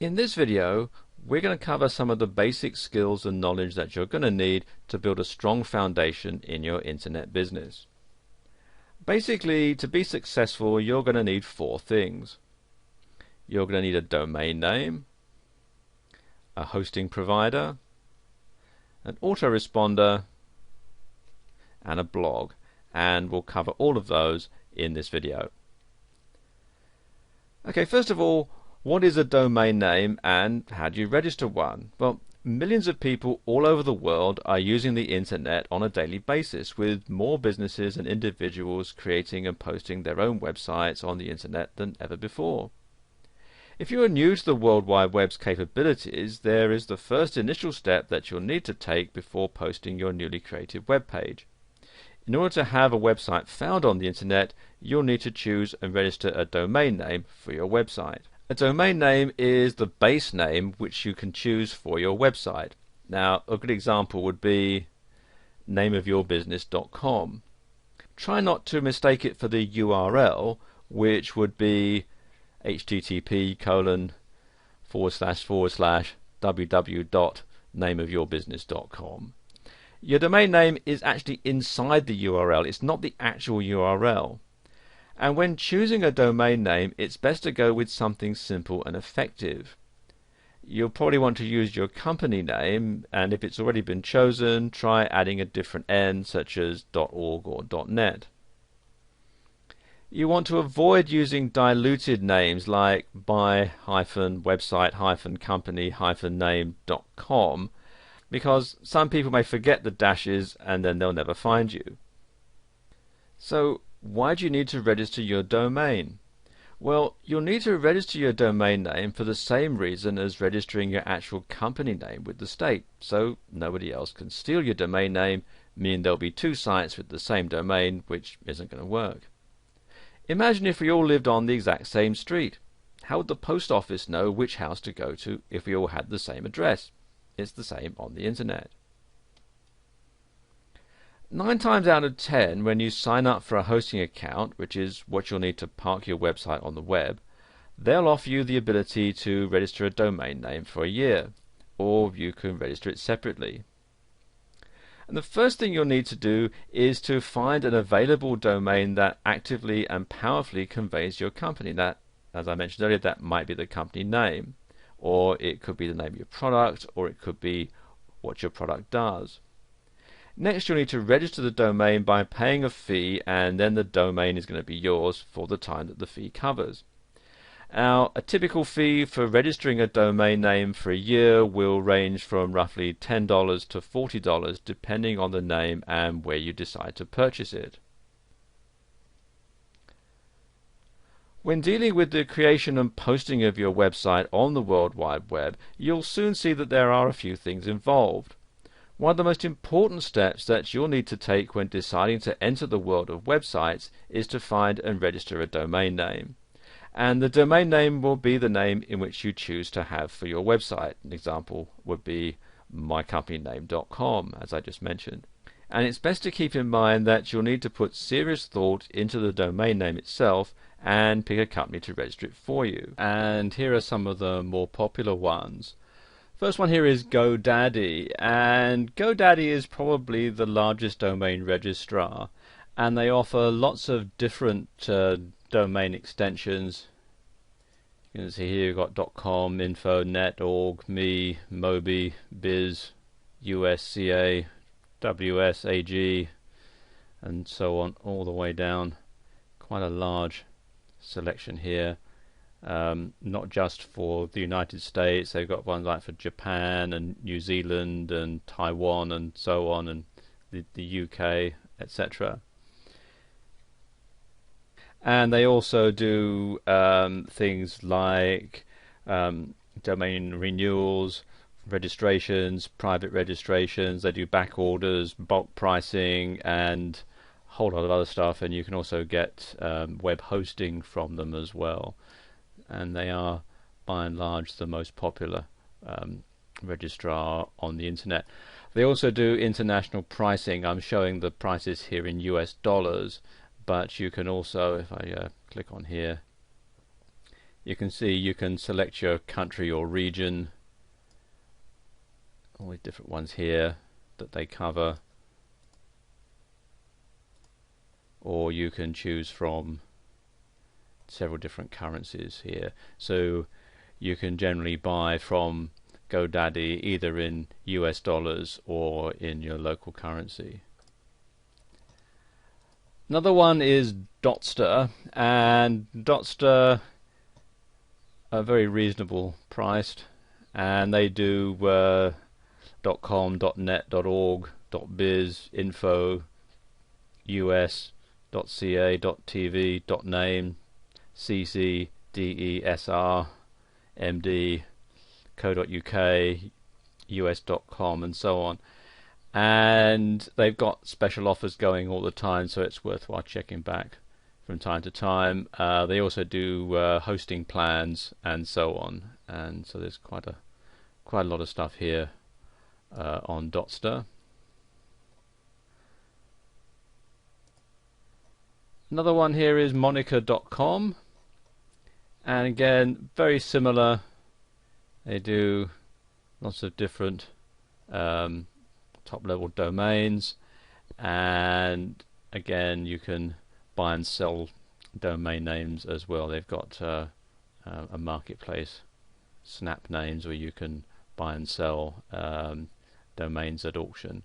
In this video, we're going to cover some of the basic skills and knowledge that you're going to need to build a strong foundation in your internet business. Basically, to be successful, you're going to need four things. You're going to need a domain name, a hosting provider, an autoresponder, and a blog, and we'll cover all of those in this video. Okay, first of all, what is a domain name and how do you register one? Well, millions of people all over the world are using the internet on a daily basis, with more businesses and individuals creating and posting their own websites on the internet than ever before. If you are new to the World Wide Web's capabilities, there is the first initial step that you'll need to take before posting your newly created web page. In order to have a website found on the internet, you'll need to choose and register a domain name for your website. A domain name is the base name which you can choose for your website. Now, a good example would be nameofyourbusiness.com. Try not to mistake it for the URL, which would be http://www.nameofyourbusiness.com. Your domain name is actually inside the URL. It's not the actual URL. And when choosing a domain name, it's best to go with something simple and effective. You'll probably want to use your company name, and if it's already been chosen, try adding a different N, such as .org or .net. You want to avoid using diluted names like by-website-company-name.com, because some people may forget the dashes and then they'll never find you. So why do you need to register your domain? Well, you'll need to register your domain name for the same reason as registering your actual company name with the state, so nobody else can steal your domain name, meaning there'll be two sites with the same domain, which isn't going to work. Imagine if we all lived on the exact same street. How would the post office know which house to go to if we all had the same address? It's the same on the internet. 9 times out of 10, when you sign up for a hosting account, which is what you'll need to park your website on the web, they'll offer you the ability to register a domain name for a year, or you can register it separately. And the first thing you'll need to do is to find an available domain that actively and powerfully conveys your company. That, as I mentioned earlier, that might be the company name, or it could be the name of your product, or it could be what your product does. Next, you'll need to register the domain by paying a fee, and then the domain is going to be yours for the time that the fee covers. Now, a typical fee for registering a domain name for a year will range from roughly $10 to $40 depending on the name and where you decide to purchase it. When dealing with the creation and posting of your website on the World Wide Web, you'll soon see that there are a few things involved. One of the most important steps that you'll need to take when deciding to enter the world of websites is to find and register a domain name. And the domain name will be the name in which you choose to have for your website. An example would be mycompanyname.com, as I just mentioned. And it's best to keep in mind that you'll need to put serious thought into the domain name itself and pick a company to register it for you. And here are some of the more popular ones. First one here is GoDaddy, and GoDaddy is probably the largest domain registrar, and they offer lots of different domain extensions. You can see here you've got .com, info, net, org, me, mobi, biz, usca, ws, ag, and so on, all the way down. Quite a large selection here. Not just for the United States, they've got ones like for Japan and New Zealand and Taiwan and so on, and the UK, etc. And they also do things like domain renewals, registrations, private registrations. They do back orders, bulk pricing, and a whole lot of other stuff. And you can also get web hosting from them as well. And they are, by and large, the most popular registrar on the internet. They also do international pricing. I'm showing the prices here in US dollars, but you can also, if I click on here, You can see you can select your country or region, all the different ones here that they cover, or you can choose from several different currencies here. So you can generally buy from GoDaddy either in US dollars or in your local currency. Another one is Dotster, and Dotster are very reasonable priced, and they do .com, .net, .org, .biz, info, us, .ca, .tv, .name, cc, desr, md, co.uk, us.com, and so on. And they've got special offers going all the time, so it's worthwhile checking back from time to time. They also do hosting plans and so on, and so there's quite a lot of stuff here on Dotster. Another one here is Monica.com, and again very similar. They do lots of different top level domains, and again you can buy and sell domain names as well. They've got a marketplace, Snap Names, where you can buy and sell domains at auction.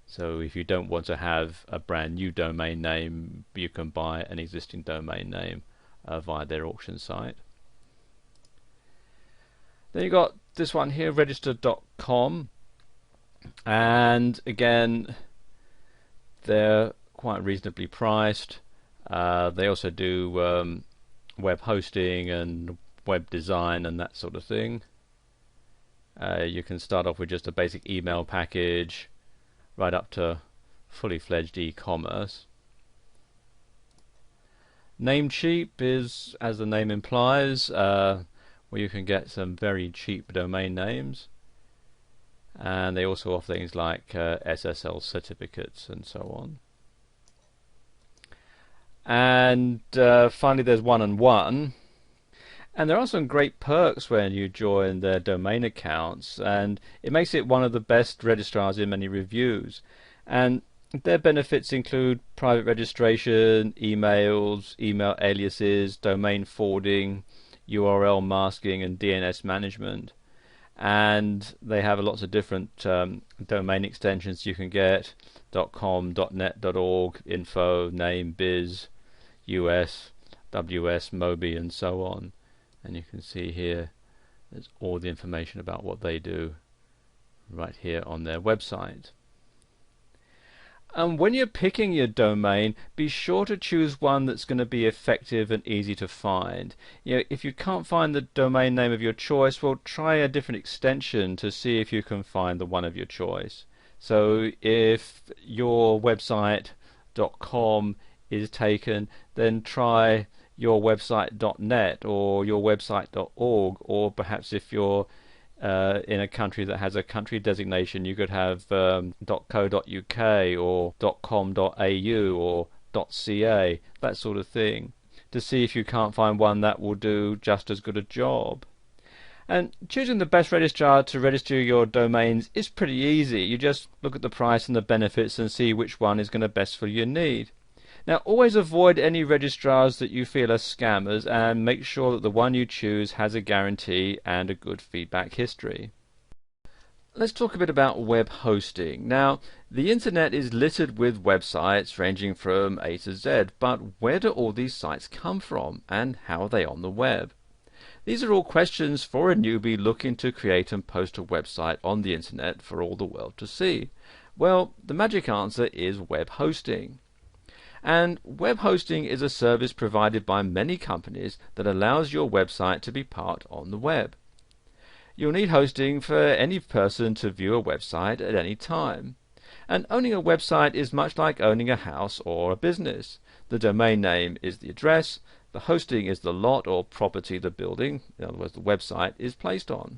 So if you don't want to have a brand new domain name, you can buy an existing domain name via their auction site. Then you've got this one here, register.com, and again they're quite reasonably priced. They also do web hosting and web design and that sort of thing. You can start off with just a basic email package right up to fully fledged e-commerce. Namecheap is, as the name implies, where you can get some very cheap domain names, and they also offer things like SSL certificates and so on. And finally there's 1&1, and there are some great perks when you join their domain accounts, and it makes it one of the best registrars in many reviews. And their benefits include private registration, emails, email aliases, domain forwarding, URL masking, and DNS management. And they have lots of different domain extensions you can get: .com, .net, .org, info, name, biz, us, ws, mobi, and so on. And you can see here there's all the information about what they do right here on their website. And when you're picking your domain, be sure to choose one that's going to be effective and easy to find. You know, if you can't find the domain name of your choice, well, try a different extension to see if you can find the one of your choice. So if your website.com is taken, then try your website.net or your website.org, or perhaps if you're in a country that has a country designation, you could have .co.uk or .com.au or .ca, that sort of thing, to see if you can't find one that will do just as good a job. And choosing the best registrar to register your domains is pretty easy. You just look at the price and the benefits and see which one is going to best fill your need. Now, always avoid any registrars that you feel are scammers, and make sure that the one you choose has a guarantee and a good feedback history. Let's talk a bit about web hosting. Now, the internet is littered with websites ranging from A to Z, but where do all these sites come from, and how are they on the web? These are all questions for a newbie looking to create and post a website on the internet for all the world to see. Well, the magic answer is web hosting. And web hosting is a service provided by many companies that allows your website to be part on the web. You'll need hosting for any person to view a website at any time. And owning a website is much like owning a house or a business. The domain name is the address, the hosting is the lot or property the building, in other words the website, is placed on.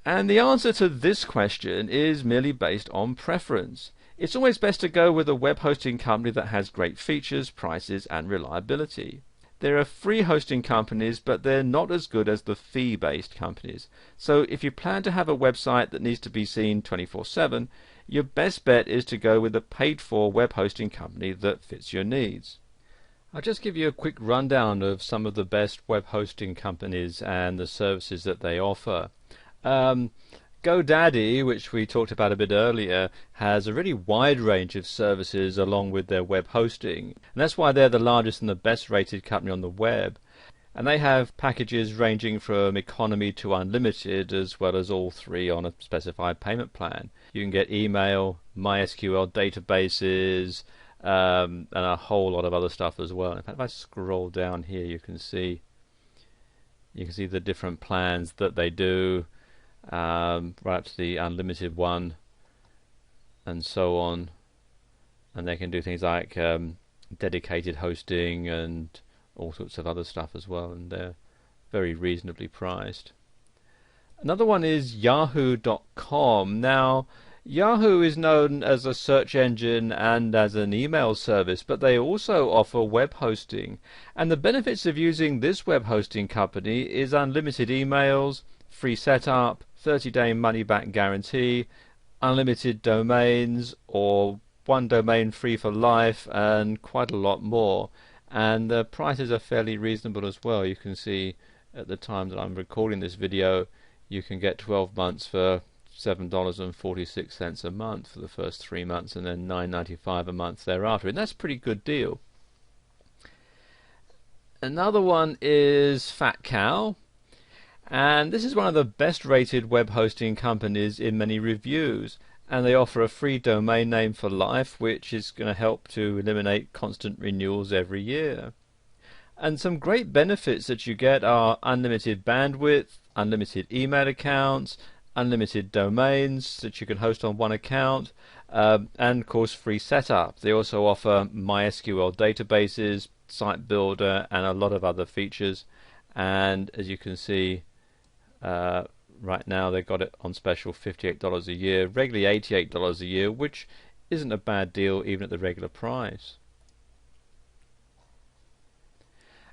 And the answer to this question is merely based on preference. It's always best to go with a web hosting company that has great features, prices, and reliability. There are free hosting companies, but they're not as good as the fee-based companies. So if you plan to have a website that needs to be seen 24/7, your best bet is to go with a paid-for web hosting company that fits your needs. I'll just give you a quick rundown of some of the best web hosting companies and the services that they offer. GoDaddy, which we talked about a bit earlier, has a really wide range of services along with their web hosting. And that's why they're the largest and the best rated company on the web. And they have packages ranging from economy to unlimited, as well as all three on a specified payment plan. You can get email, MySQL databases, and a whole lot of other stuff as well. In fact, if I scroll down here, you can see the different plans that they do. Right up to the unlimited one and so on, and they can do things like dedicated hosting and all sorts of other stuff as well, and they're very reasonably priced. Another one is yahoo.com. Now, Yahoo is known as a search engine and as an email service, but they also offer web hosting, and the benefits of using this web hosting company is unlimited emails, free setup, 30-day money-back guarantee, unlimited domains, or one domain free for life, and quite a lot more. And the prices are fairly reasonable as well. You can see at the time that I'm recording this video, you can get 12 months for $7.46 a month for the first 3 months, and then $9.95 a month thereafter. And that's a pretty good deal. Another one is Fat Cow. And this is one of the best rated web hosting companies in many reviews, and they offer a free domain name for life, which is going to help to eliminate constant renewals every year. And some great benefits that you get are unlimited bandwidth, unlimited email accounts, unlimited domains that you can host on one account, and of course free setup. They also offer MySQL databases, site builder, and a lot of other features. And as you can see, right now they've got it on special $58 a year, regularly $88 a year, which isn't a bad deal even at the regular price.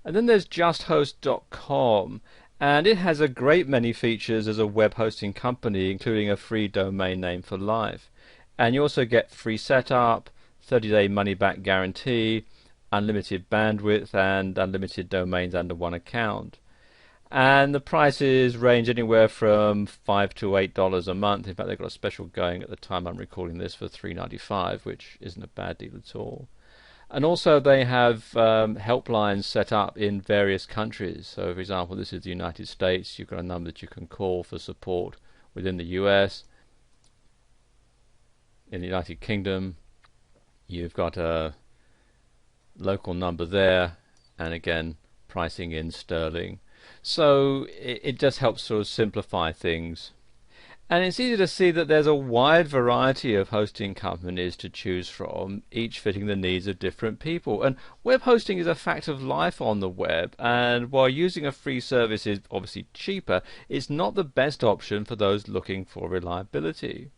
And then there's justhost.com, and it has a great many features as a web hosting company, including a free domain name for life. And you also get free setup, 30-day money-back guarantee, unlimited bandwidth, and unlimited domains under one account. And the prices range anywhere from $5 to $8 a month. In fact, they've got a special going at the time I'm recording this for $3.95, which isn't a bad deal at all. And also they have helplines set up in various countries. So, for example, this is the United States. You've got a number that you can call for support within the US. In the United Kingdom, you've got a local number there, and again, pricing in sterling. So it just helps sort of simplify things. And it's easy to see that there's a wide variety of hosting companies to choose from, each fitting the needs of different people. And web hosting is a fact of life on the web, and while using a free service is obviously cheaper, it's not the best option for those looking for reliability.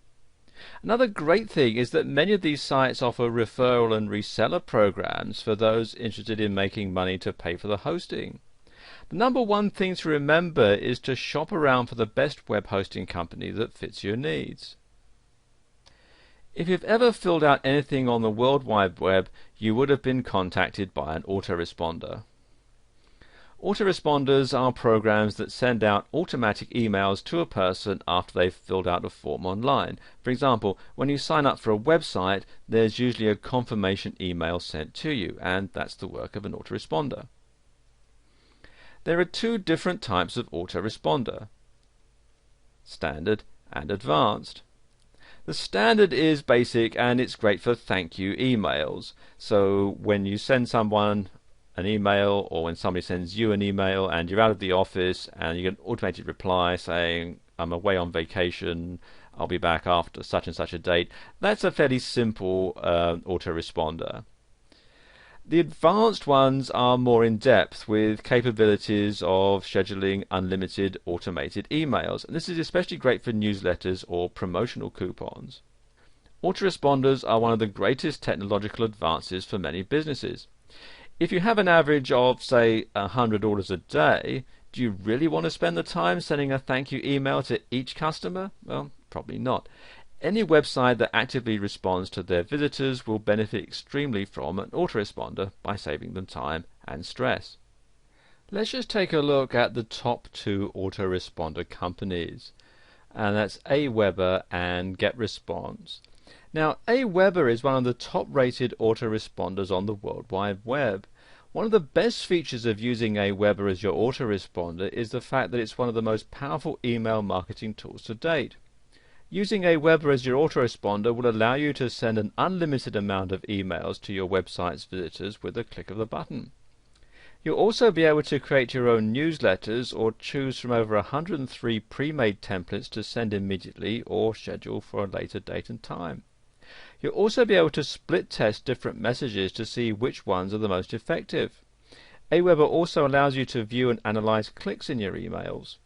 Another great thing is that many of these sites offer referral and reseller programs for those interested in making money to pay for the hosting. The number one thing to remember is to shop around for the best web hosting company that fits your needs. If you've ever filled out anything on the World Wide Web, you would have been contacted by an autoresponder. Autoresponders are programs that send out automatic emails to a person after they've filled out a form online. For example, when you sign up for a website, there's usually a confirmation email sent to you, and that's the work of an autoresponder. There are two different types of autoresponder: standard and advanced. The standard is basic, and it's great for thank you emails. So when you send someone an email, or when somebody sends you an email and you're out of the office and you get an automated reply saying, I'm away on vacation, I'll be back after such and such a date, that's a fairly simple autoresponder. The advanced ones are more in depth, with capabilities of scheduling unlimited automated emails, and this is especially great for newsletters or promotional coupons. Autoresponders are one of the greatest technological advances for many businesses. If you have an average of, say, 100 orders a day, do you really want to spend the time sending a thank you email to each customer? Well, probably not. Any website that actively responds to their visitors will benefit extremely from an autoresponder by saving them time and stress. Let's just take a look at the top two autoresponder companies, and that's Aweber and GetResponse. Now, Aweber is one of the top-rated autoresponders on the World Wide Web. One of the best features of using Aweber as your autoresponder is the fact that it's one of the most powerful email marketing tools to date. Using Aweber as your autoresponder will allow you to send an unlimited amount of emails to your website's visitors with a click of the button. You'll also be able to create your own newsletters or choose from over 103 pre-made templates to send immediately or schedule for a later date and time. You'll also be able to split test different messages to see which ones are the most effective. Aweber also allows you to view and analyze clicks in your emails.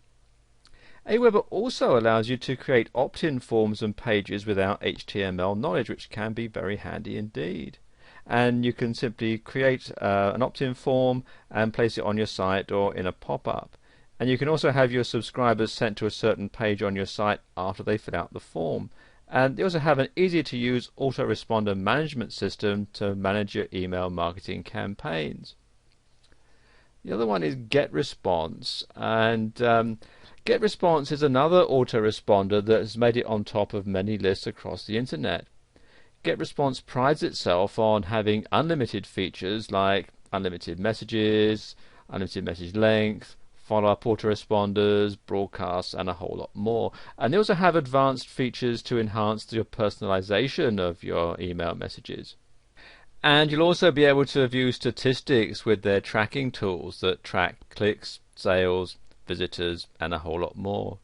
Aweber also allows you to create opt-in forms and pages without HTML knowledge, which can be very handy indeed. And you can simply create an opt-in form and place it on your site or in a pop-up. And you can also have your subscribers sent to a certain page on your site after they fill out the form. And they also have an easy-to-use autoresponder management system to manage your email marketing campaigns. The other one is GetResponse, and GetResponse is another autoresponder that has made it on top of many lists across the internet. GetResponse prides itself on having unlimited features like unlimited messages, unlimited message length, follow-up autoresponders, broadcasts, and a whole lot more. And they also have advanced features to enhance your personalization of your email messages. And you'll also be able to view statistics with their tracking tools that track clicks, sales, visitors, and a whole lot more.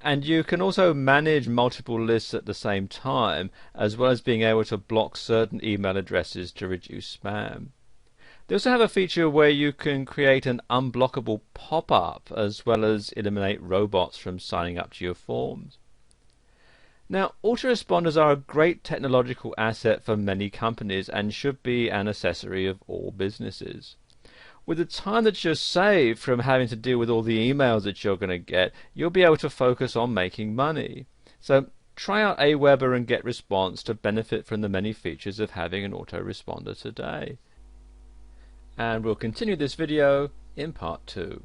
And you can also manage multiple lists at the same time, as well as being able to block certain email addresses to reduce spam. They also have a feature where you can create an unblockable pop-up, as well as eliminate robots from signing up to your forms. Now, autoresponders are a great technological asset for many companies and should be an accessory of all businesses. With the time that you're saved from having to deal with all the emails that you're going to get, you'll be able to focus on making money. So try out Aweber and GetResponse to benefit from the many features of having an autoresponder today. And we'll continue this video in part 2.